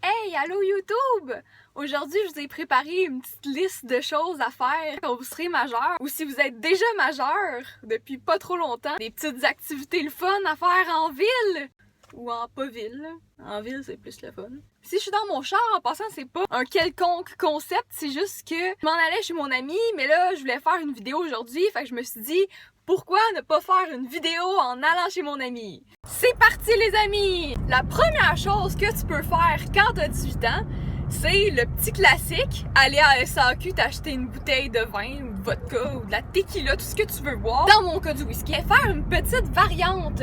Hey, allô YouTube! Aujourd'hui, je vous ai préparé une petite liste de choses à faire quand vous serez majeur ou si vous êtes déjà majeur depuis pas trop longtemps. Des petites activités le fun à faire en ville ou en pas ville. En ville, c'est plus le fun. Si je suis dans mon char, en passant, c'est pas un quelconque concept, c'est juste que je m'en allais chez mon ami, mais là, je voulais faire une vidéo aujourd'hui, fait que je me suis dit, pourquoi ne pas faire une vidéo en allant chez mon ami? C'est parti les amis! La première chose que tu peux faire quand t'as 18 ans, c'est le petit classique, aller à SAQ t'acheter une bouteille de vin ou de vodka ou de la tequila, tout ce que tu veux boire. Dans mon cas du whisky, faire une petite variante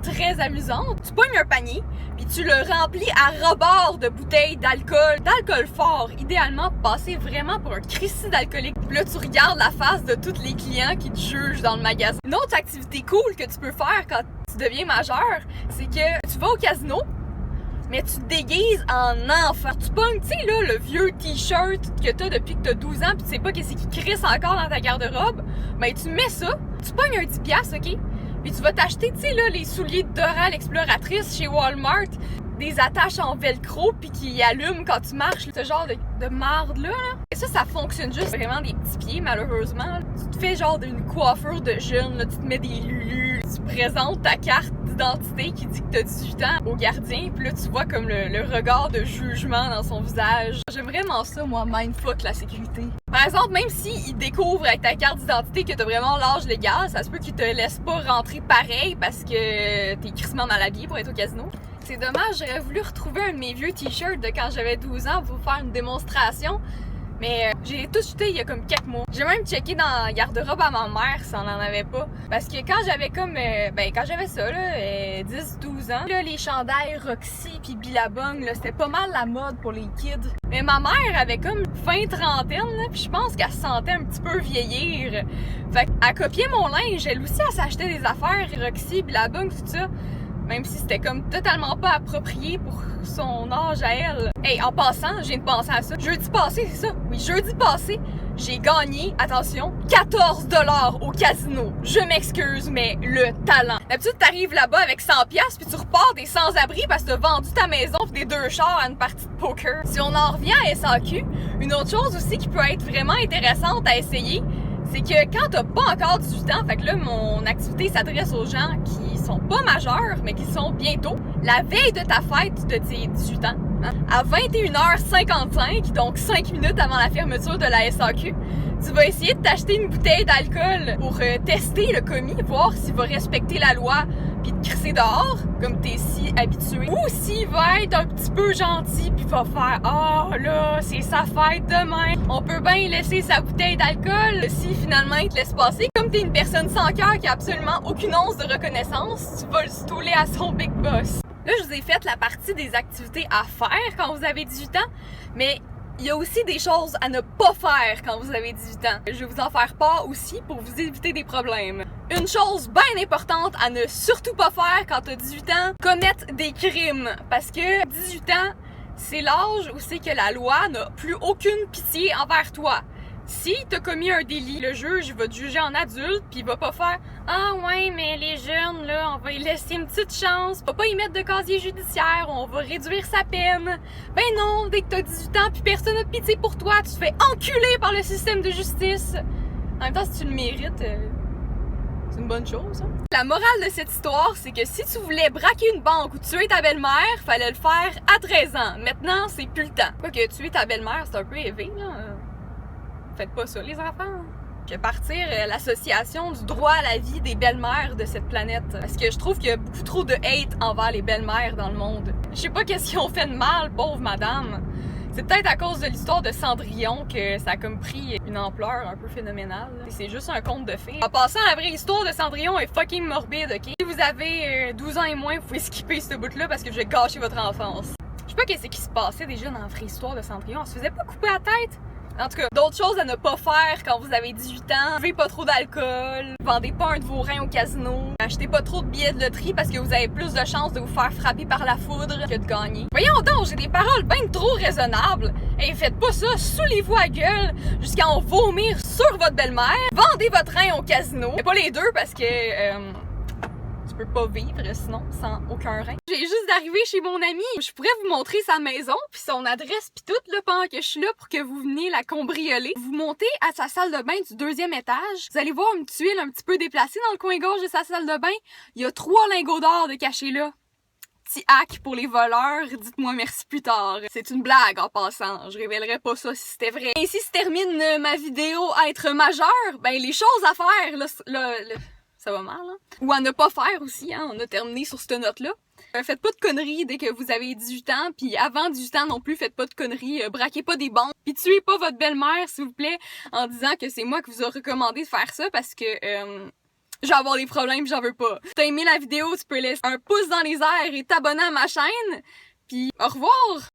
très amusante. Tu pognes un panier, puis tu le remplis à rebord de bouteilles d'alcool fort, idéalement passer vraiment pour un Christy d'alcoolique. Puis là, tu regardes la face de tous les clients qui te jugent dans le magasin. Une autre activité cool que tu peux faire quand tu deviens majeur, c'est que tu vas au casino, mais tu te déguises en enfant. Tu pognes, tu sais, là, le vieux t-shirt que t'as depuis que t'as 12 ans, pis tu sais pas qu'est-ce qui crisse encore dans ta garde-robe, ben tu mets ça, tu pognes un 10$, ok? Puis tu vas t'acheter, tu sais, là, les souliers de Dora l'exploratrice chez Walmart, des attaches en velcro puis qui allument quand tu marches, ce genre de marde là. Et ça fonctionne juste vraiment des petits pieds, malheureusement. Tu te fais genre une coiffure de jeune, là, tu te mets des lulus, tu présentes ta carte d'identité qui dit que t'as 18 ans au gardien, puis là tu vois comme le regard de jugement dans son visage. J'aime vraiment ça, moi, mindfuck la sécurité. Par exemple, même s'il découvre avec ta carte d'identité que t'as vraiment l'âge légal, ça se peut qu'il te laisse pas rentrer pareil parce que t'es crissement mal habillé pour être au casino. C'est dommage, j'aurais voulu retrouver un de mes vieux t-shirts de quand j'avais 12 ans pour vous faire une démonstration. Mais j'ai tout jeté il y a comme 4 mois. J'ai même checké dans la garde-robe à ma mère si on en avait pas. Parce que quand j'avais comme, quand j'avais ça là, 10-12 ans, là, les chandails Roxy pis Billabong, là, c'était pas mal la mode pour les kids. Mais ma mère avait comme fin trentaine, là, pis je pense qu'elle se sentait un petit peu vieillir. Fait qu'elle copiait mon linge, elle aussi, elle s'achetait des affaires Roxy, Billabong, tout ça. Même si c'était comme totalement pas approprié pour son âge à elle. Hey, en passant, je viens de penser à ça. Jeudi passé, c'est ça? Oui, jeudi passé, j'ai gagné, attention, 14$ au casino. Je m'excuse, mais le talent. D'habitude, t'arrives là-bas avec 100$ puis tu repars des sans-abri parce que t'as vendu ta maison pis des 2 chars à une partie de poker. Si on en revient à SAQ, une autre chose aussi qui peut être vraiment intéressante à essayer, c'est que quand t'as pas encore 18 ans, fait que là, mon activité s'adresse aux gens qui sont pas majeurs, mais qui sont bientôt, la veille de ta fête de tes 18 ans, hein, à 21h55, donc 5 minutes avant la fermeture de la SAQ, tu vas essayer de t'acheter une bouteille d'alcool pour tester le commis, voir s'il va respecter la loi puis te crisser dehors, comme t'es si habitué. Ou s'il va être un petit peu gentil puis va faire « Ah, là, c'est sa fête demain, on peut bien laisser sa bouteille d'alcool. » Si finalement il te laisse passer, comme t'es une personne sans cœur qui a absolument aucune once de reconnaissance, tu vas le stouler à son big boss. Là, je vous ai fait la partie des activités à faire quand vous avez 18 ans, mais il y a aussi des choses à ne pas faire quand vous avez 18 ans. Je vais vous en faire part aussi pour vous éviter des problèmes. Une chose bien importante à ne surtout pas faire quand t'as 18 ans, commettre des crimes. Parce que 18 ans, c'est l'âge où c'est que la loi n'a plus aucune pitié envers toi. Si t'as commis un délit, le juge va te juger en adulte puis il va pas faire « Ah ouais, mais les jeunes, là, on va y laisser une petite chance, on va pas y mettre de casier judiciaire, on va réduire sa peine. » Ben non, dès que t'as 18 ans puis personne n'a de pitié pour toi, tu te fais enculer par le système de justice. En même temps, si tu le mérites, c'est une bonne chose, hein? La morale de cette histoire, c'est que si tu voulais braquer une banque ou tuer ta belle-mère, fallait le faire à 13 ans. Maintenant, c'est plus le temps. Quoique tuer ta belle-mère, c'est un peu élevé, là. Faites pas ça, les enfants. Que partir l'association du droit à la vie des belles-mères de cette planète. Parce que je trouve qu'il y a beaucoup trop de hate envers les belles-mères dans le monde. Je sais pas qu'est-ce qu'ils ont fait de mal, pauvre madame. C'est peut-être à cause de l'histoire de Cendrillon que ça a comme pris une ampleur un peu phénoménale. C'est juste un conte de fées. En passant, la vraie histoire de Cendrillon est fucking morbide, ok? Si vous avez 12 ans et moins, vous pouvez skipper ce bout-là parce que je vais gâcher votre enfance. Je sais pas qu'est-ce qui se passait déjà dans la vraie histoire de Cendrillon. On se faisait pas couper la tête? En tout cas, d'autres choses à ne pas faire quand vous avez 18 ans. Buvez pas trop d'alcool, vendez pas un de vos reins au casino, achetez pas trop de billets de loterie parce que vous avez plus de chances de vous faire frapper par la foudre que de gagner. Voyons donc, j'ai des paroles bien trop raisonnables. Et faites pas ça, saoulez-vous à gueule jusqu'à en vomir sur votre belle-mère. Vendez votre rein au casino. Mais pas les deux parce que tu peux pas vivre sinon sans aucun rein. je viens juste d'arriver chez mon ami. Je pourrais vous montrer sa maison, puis son adresse, puis tout, là, pendant que je suis là pour que vous veniez la cambrioler. Vous montez à sa salle de bain du 2e étage. Vous allez voir une tuile un petit peu déplacée dans le coin gauche de sa salle de bain. Il y a 3 lingots d'or de cachés là. Petit hack pour les voleurs, dites-moi merci plus tard. C'est une blague en passant, je révélerai pas ça si c'était vrai. Ainsi se termine ma vidéo à être majeur. Ben les choses à faire, là, ça va mal, hein? Ou à ne pas faire aussi, hein? On a terminé sur cette note-là. Faites pas de conneries dès que vous avez 18 ans, puis avant 18 ans non plus, faites pas de conneries, braquez pas des banques, puis tuez pas votre belle-mère, s'il vous plaît, en disant que c'est moi qui vous ai recommandé de faire ça, parce que je vais avoir des problèmes, j'en veux pas. Si t'as aimé la vidéo, tu peux laisser un pouce dans les airs et t'abonner à ma chaîne, puis au revoir!